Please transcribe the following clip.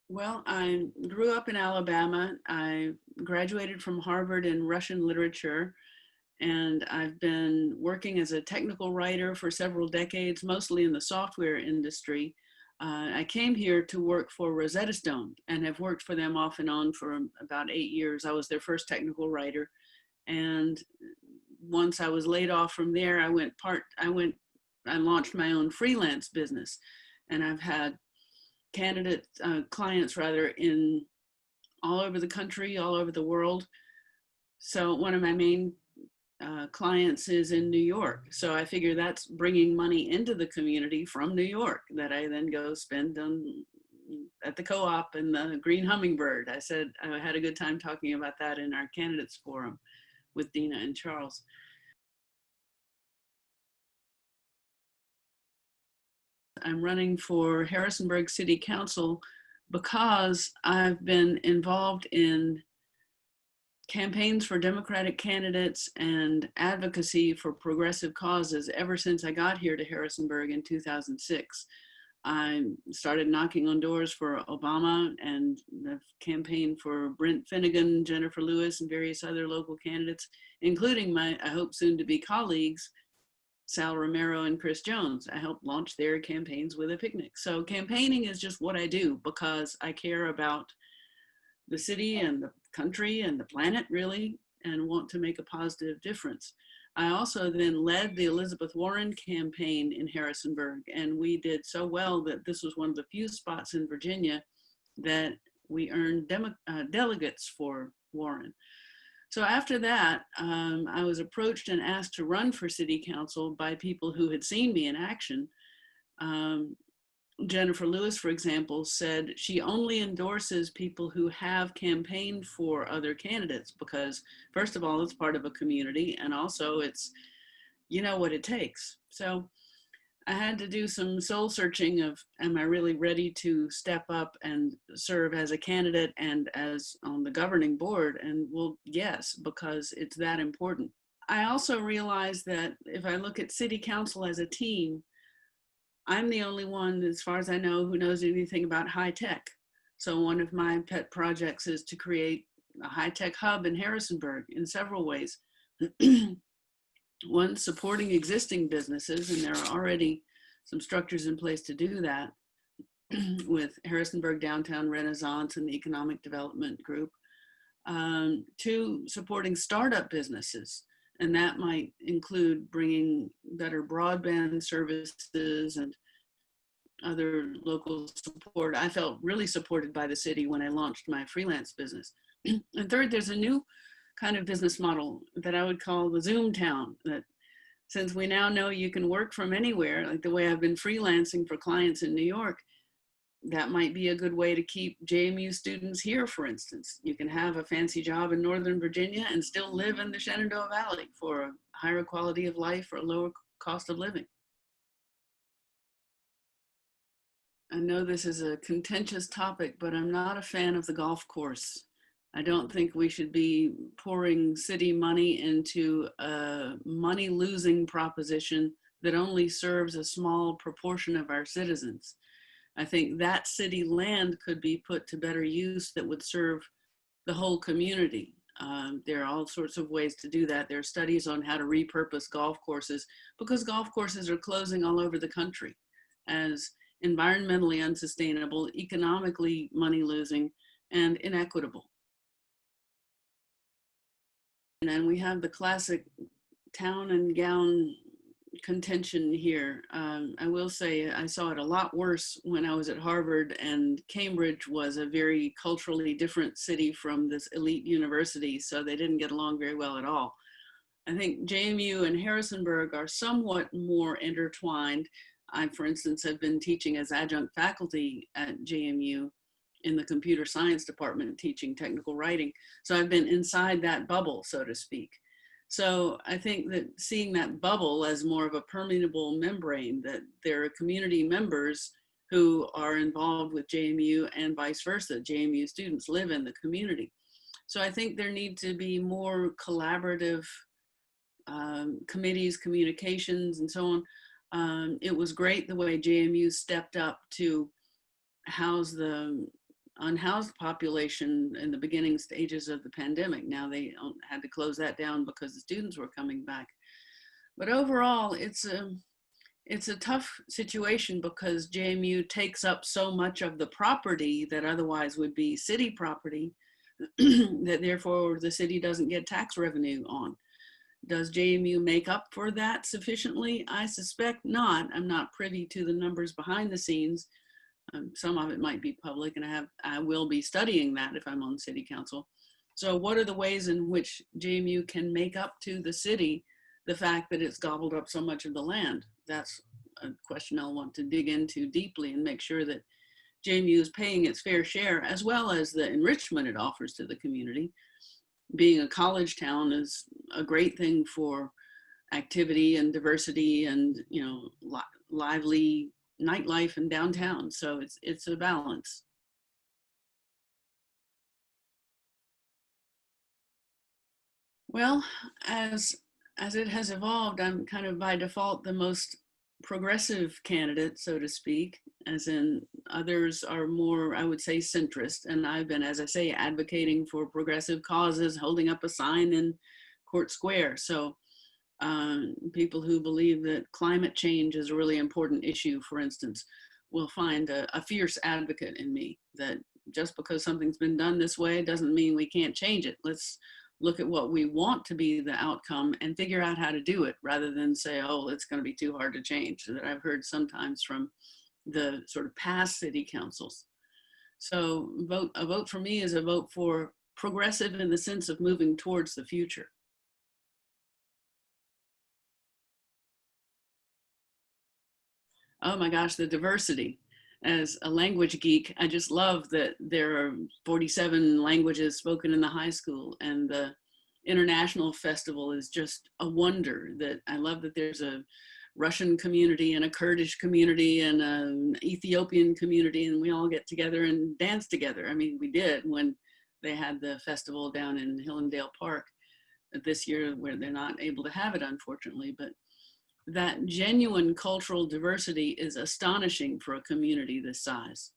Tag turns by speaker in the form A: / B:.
A: Well, I grew up in Alabama. I graduated from Harvard in Russian literature, and I've been working as a technical writer for several decades, mostly in the software industry. I came here to work for Rosetta Stone and have worked for them off and on for about 8 years. I was their first technical writer, and once I was laid off from there, I launched my own freelance business, and I've had clients rather, in all over the country, all over the world. So one of my main clients is in New York. So I figure that's bringing money into the community from New York that I then go spend on at the co-op and the Green Hummingbird. I said I had a good time talking about that in our candidates forum with Dina and Charles. I'm running for Harrisonburg City Council because I've been involved in campaigns for Democratic candidates and advocacy for progressive causes ever since I got here to Harrisonburg in 2006. I started knocking on doors for Obama and the campaign for Brent Finnegan, Jennifer Lewis, and various other local candidates, including my, I hope soon to be colleagues, Sal Romero and Chris Jones. I helped launch their campaigns with a picnic. So campaigning is just what I do because I care about the city and the country and the planet, really, and want to make a positive difference. I also then led the Elizabeth Warren campaign in Harrisonburg, and we did so well that this was one of the few spots in Virginia that we earned delegates for Warren. So after that, I was approached and asked to run for city council by people who had seen me in action. Jennifer Lewis, for example, said she only endorses people who have campaigned for other candidates because, first of all, it's part of a community, and also it's, you know what it takes. So I had to do some soul searching of, am I really ready to step up and serve as a candidate and as on the governing board? And well, yes, because it's that important. I also realized that if I look at city council as a team, I'm the only one, as far as I know, who knows anything about high tech. So one of my pet projects is to create a high tech hub in Harrisonburg in several ways. One, supporting existing businesses, and there are already some structures in place to do that with Harrisonburg Downtown Renaissance and the Economic Development Group. Two, supporting startup businesses, and that might include bringing better broadband services and other local support. I felt really supported by the city when I launched my freelance business. And third, there's a new kind of business model that I would call the Zoom town, that since we now know you can work from anywhere, like the way I've been freelancing for clients in New York, that might be a good way to keep JMU students here, for instance. You can have a fancy job in Northern Virginia and still live in the Shenandoah Valley for a higher quality of life or a lower cost of living. I know this is a contentious topic, but I'm not a fan of the golf course. I don't think we should be pouring city money into a money-losing proposition that only serves a small proportion of our citizens. I think that city land could be put to better use that would serve the whole community. There are all sorts of ways to do that. There are studies on how to repurpose golf courses because golf courses are closing all over the country as environmentally unsustainable, economically money-losing, and inequitable. And we have the classic town and gown contention here. I will say I saw it a lot worse when I was at Harvard, and Cambridge was a very culturally different city from this elite university, so they didn't get along very well at all. I think JMU and Harrisonburg are somewhat more intertwined. I, for instance, have been teaching as adjunct faculty at JMU in the computer science department teaching technical writing. So I've been inside that bubble, so to speak. So I think that seeing that bubble as more of a permeable membrane, that there are community members who are involved with JMU and vice versa. JMU students live in the community. So I think there need to be more collaborative committees, communications, and so on. It was great the way JMU stepped up to house the unhoused population in the beginning stages of the pandemic. Now they had to close that down because the students were coming back. But overall, it's a tough situation because JMU takes up so much of the property that otherwise would be city property that therefore the city doesn't get tax revenue on. Does JMU make up for that sufficiently? I suspect not. I'm not privy to the numbers behind the scenes. Some of it might be public, and I will be studying that if I'm on city council. So what are the ways in which JMU can make up to the city the fact that it's gobbled up so much of the land? That's a question I'll want to dig into deeply and make sure that JMU is paying its fair share, as well as the enrichment it offers to the community. Being a college town is a great thing for activity and diversity and, you know, lively nightlife in downtown. So it's a balance. Well, as it has evolved, I'm kind of by default the most progressive candidate, so to speak, as in others are more, I would say, centrist. And I've been, as I say, advocating for progressive causes, holding up a sign in Court Square. So people who believe that climate change is a really important issue, for instance, will find a fierce advocate in me, that just because something's been done this way doesn't mean we can't change it. Let's look at what we want to be the outcome and figure out how to do it, rather than say, oh, it's going to be too hard to change, that I've heard sometimes from the sort of past city councils. So a vote for me is a vote for progressive in the sense of moving towards the future. Oh my gosh, the diversity. As a language geek, I just love that there are 47 languages spoken in the high school, and the international festival is just a wonder. That I love that there's a Russian community and a Kurdish community and an Ethiopian community, and we all get together and dance together. I mean, we did when they had the festival down in Hillendale Park this year, where they're not able to have it, unfortunately, but that genuine cultural diversity is astonishing for a community this size.